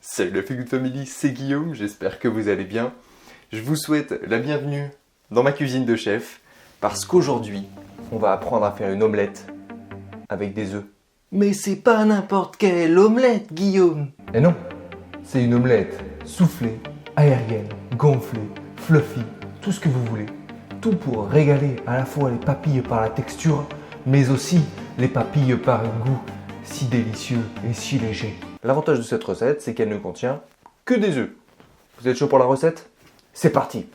Salut la Feel Good Family, c'est Guillaume, j'espère que vous allez bien. Je vous souhaite la bienvenue dans ma cuisine de chef, parce qu'aujourd'hui, on va apprendre à faire une omelette avec des œufs. Mais c'est pas n'importe quelle omelette, Guillaume. Eh non, c'est une omelette soufflée, aérienne, gonflée, fluffy, tout ce que vous voulez. Tout pour régaler à la fois les papilles par la texture, mais aussi les papilles par un goût si délicieux et si léger. L'avantage de cette recette, c'est qu'elle ne contient que des œufs. Vous êtes chaud pour la recette? C'est parti!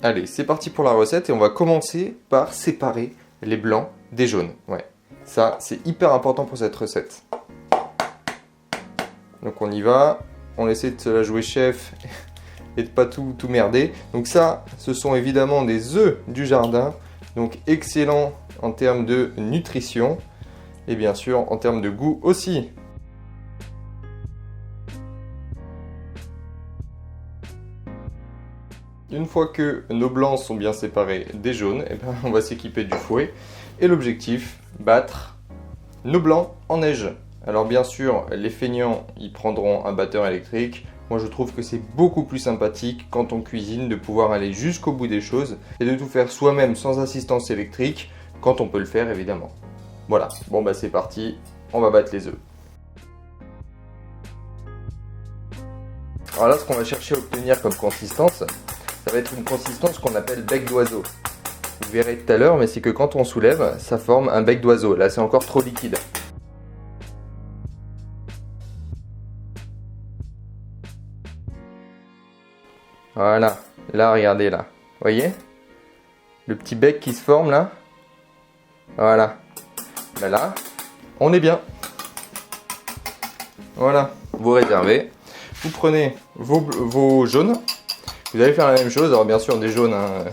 Allez, c'est parti pour la recette et on va commencer par séparer les blancs des jaunes. Ouais, ça c'est hyper important pour cette recette. Donc on y va, on essaie de se la jouer chef et de pas tout merder. Donc ça, ce sont évidemment des œufs du jardin, donc excellent en termes de nutrition et bien sûr en termes de goût aussi. Une fois que nos blancs sont bien séparés des jaunes, eh ben, on va s'équiper du fouet. Et l'objectif, battre nos blancs en neige. Alors bien sûr, les feignants, ils prendront un batteur électrique. Moi, je trouve que c'est beaucoup plus sympathique quand on cuisine de pouvoir aller jusqu'au bout des choses et de tout faire soi-même sans assistance électrique, quand on peut le faire évidemment. Voilà, bon bah c'est parti, on va battre les œufs. Alors là, ce qu'on va chercher à obtenir comme consistance, ça va être une consistance qu'on appelle bec d'oiseau. Vous verrez tout à l'heure, mais c'est que quand on soulève, ça forme un bec d'oiseau. Là, c'est encore trop liquide. Voilà, là, regardez là. Vous voyez? Le petit bec qui se forme là. Voilà. Ben là, on est bien. Voilà, vous réservez. Vous prenez vos jaunes. Vous allez faire la même chose. Alors bien sûr, des jaunes, hein,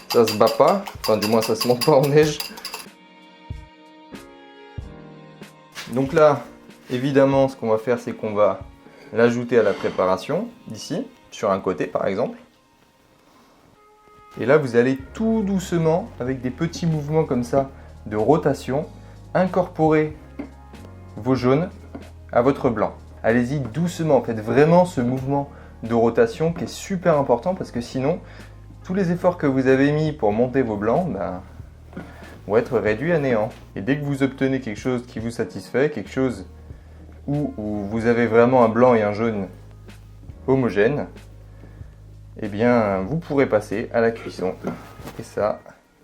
ça se bat pas. Enfin, du moins, ça se monte pas en neige. Donc là, évidemment, ce qu'on va faire, c'est qu'on va l'ajouter à la préparation, ici, sur un côté par exemple. Et là, vous allez tout doucement, avec des petits mouvements comme ça, de rotation, incorporer vos jaunes à votre blanc. Allez-y doucement, faites vraiment ce mouvement de rotation qui est super important parce que sinon, tous les efforts que vous avez mis pour monter vos blancs vont être réduits à néant. Et dès que vous obtenez quelque chose qui vous satisfait, quelque chose où vous avez vraiment un blanc et un jaune homogène, eh bien vous pourrez passer à la cuisson. Et ça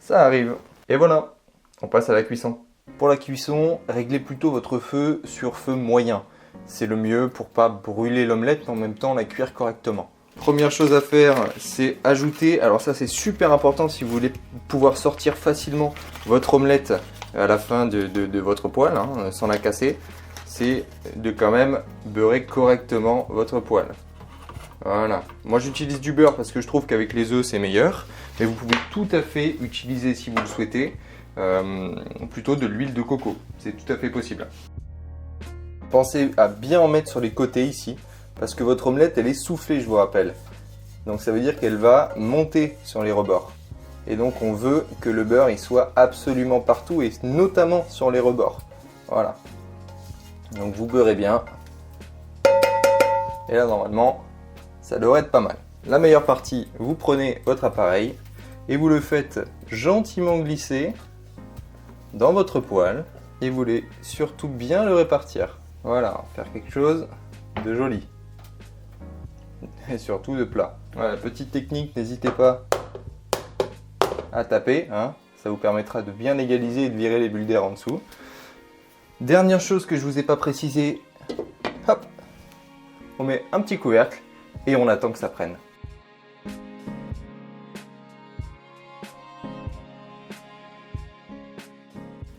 arrive. Et voilà, on passe à la cuisson. Pour la cuisson, réglez plutôt votre feu sur feu moyen. C'est le mieux pour pas brûler l'omelette mais en même temps la cuire correctement. Première chose à faire, c'est ajouter, alors ça c'est super important si vous voulez pouvoir sortir facilement votre omelette à la fin de votre poêle, hein, sans la casser, c'est de quand même beurrer correctement votre poêle. Voilà. Moi j'utilise du beurre parce que je trouve qu'avec les œufs c'est meilleur, mais vous pouvez tout à fait utiliser, si vous le souhaitez, plutôt de l'huile de coco. C'est tout à fait possible. Pensez à bien en mettre sur les côtés ici, parce que votre omelette elle est soufflée, je vous rappelle. Donc ça veut dire qu'elle va monter sur les rebords. Et donc on veut que le beurre il soit absolument partout et notamment sur les rebords. Voilà. Donc vous beurrez bien. Et là normalement, ça devrait être pas mal. La meilleure partie, vous prenez votre appareil et vous le faites gentiment glisser dans votre poêle et vous voulez surtout bien le répartir. Voilà, faire quelque chose de joli. Et surtout de plat. Voilà, petite technique, n'hésitez pas à taper, hein. Ça vous permettra de bien égaliser et de virer les bulles d'air en dessous. Dernière chose que je vous ai pas précisé, hop, on met un petit couvercle et on attend que ça prenne.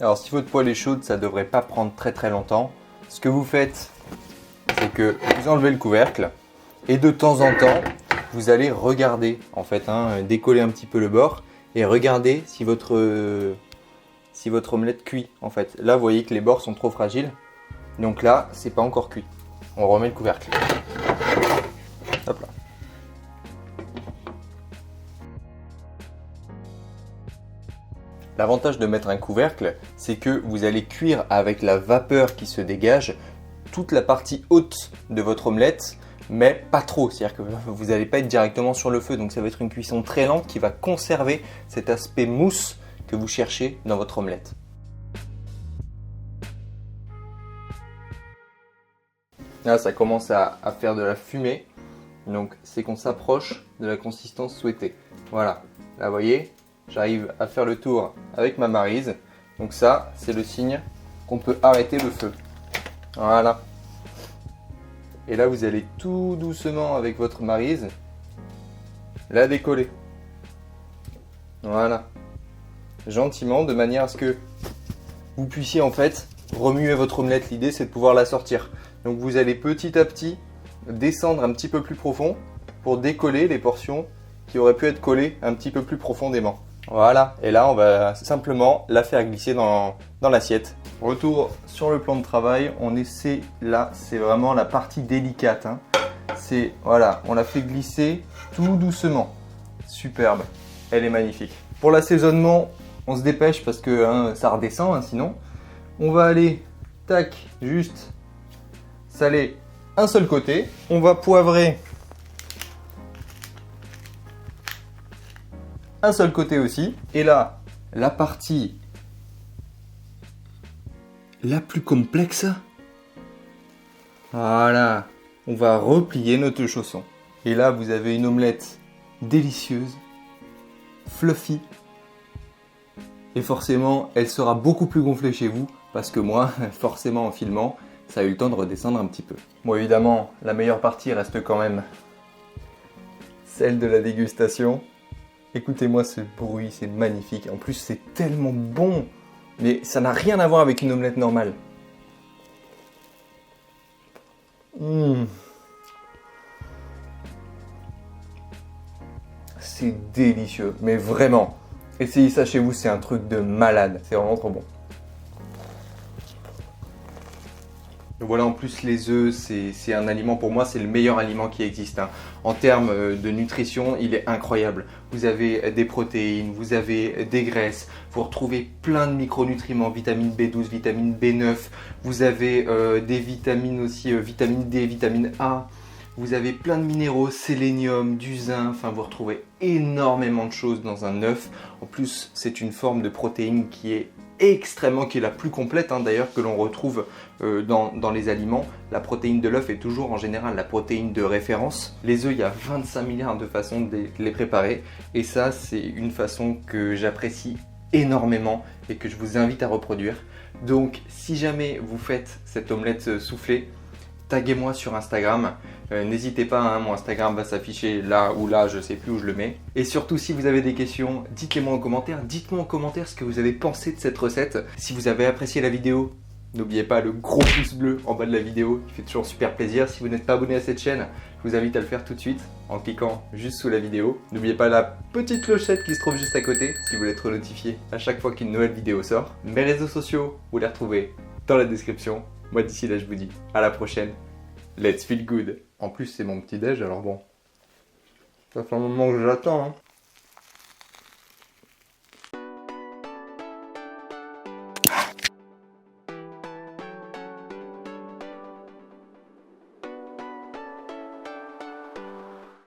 Alors si votre poêle est chaude, ça devrait pas prendre très longtemps. Ce que vous faites, c'est que vous enlevez le couvercle et de temps en temps, vous allez regarder, en fait, hein, décoller un petit peu le bord et regarder si votre omelette cuit. En fait, là, vous voyez que les bords sont trop fragiles, donc là, c'est pas encore cuit. On remet le couvercle. Hop là. L'avantage de mettre un couvercle, c'est que vous allez cuire avec la vapeur qui se dégage toute la partie haute de votre omelette, mais pas trop. C'est-à-dire que vous n'allez pas être directement sur le feu, donc ça va être une cuisson très lente qui va conserver cet aspect mousse que vous cherchez dans votre omelette. Là, ça commence à faire de la fumée, donc c'est qu'on s'approche de la consistance souhaitée. Voilà, là vous voyez, j'arrive à faire le tour avec ma maryse. Donc ça, c'est le signe qu'on peut arrêter le feu. Voilà. Et là, vous allez tout doucement avec votre maryse la décoller. Voilà. Gentiment, de manière à ce que vous puissiez en fait remuer votre omelette. L'idée, c'est de pouvoir la sortir. Donc vous allez petit à petit descendre un petit peu plus profond pour décoller les portions qui auraient pu être collées un petit peu plus profondément. Voilà, et là on va simplement la faire glisser dans l'assiette. Retour sur le plan de travail, on essaie, là c'est vraiment la partie délicate. C'est, voilà, on la fait glisser tout doucement. Superbe, elle est magnifique. Pour l'assaisonnement, on se dépêche parce que ça redescend sinon. On va aller, tac, juste saler un seul côté. On va poivrer un seul côté aussi. Et là, la partie la plus complexe. Voilà, on va replier notre chausson. Et là, vous avez une omelette délicieuse, fluffy. Et forcément, elle sera beaucoup plus gonflée chez vous parce que moi, forcément en filmant, ça a eu le temps de redescendre un petit peu. Bon, évidemment, la meilleure partie reste quand même celle de la dégustation. Écoutez-moi ce bruit, c'est magnifique. En plus, c'est tellement bon. Mais ça n'a rien à voir avec une omelette normale. C'est délicieux, mais vraiment. Essayez ça chez vous, c'est un truc de malade. C'est vraiment trop bon. Voilà, en plus les œufs, c'est un aliment, pour moi c'est le meilleur aliment qui existe. En termes de nutrition, il est incroyable. Vous avez des protéines, vous avez des graisses, vous retrouvez plein de micronutriments, vitamine B12, vitamine B9, vous avez des vitamines aussi, vitamine D, vitamine A. Vous avez plein de minéraux, sélénium, du zinc, enfin vous retrouvez énormément de choses dans un œuf. En plus, c'est une forme de protéine qui est la plus complète d'ailleurs que l'on retrouve dans les aliments. La protéine de l'œuf est toujours en général la protéine de référence. Les œufs, il y a 25 milliards de façons de les préparer et ça c'est une façon que j'apprécie énormément et que je vous invite à reproduire. Donc si jamais vous faites cette omelette soufflée, taguez-moi sur Instagram, n'hésitez pas, mon Instagram va s'afficher là ou là, je sais plus où je le mets. Et surtout, si vous avez des questions, dites-les-moi en commentaire. Dites-moi en commentaire ce que vous avez pensé de cette recette. Si vous avez apprécié la vidéo, n'oubliez pas le gros pouce bleu en bas de la vidéo, qui fait toujours super plaisir. Si vous n'êtes pas abonné à cette chaîne, je vous invite à le faire tout de suite en cliquant juste sous la vidéo. N'oubliez pas la petite clochette qui se trouve juste à côté, si vous voulez être notifié à chaque fois qu'une nouvelle vidéo sort. Mes réseaux sociaux, vous les retrouvez dans la description. Moi d'ici là je vous dis à la prochaine, let's feel good. En plus c'est mon petit déj alors bon, ça fait un moment que j'attends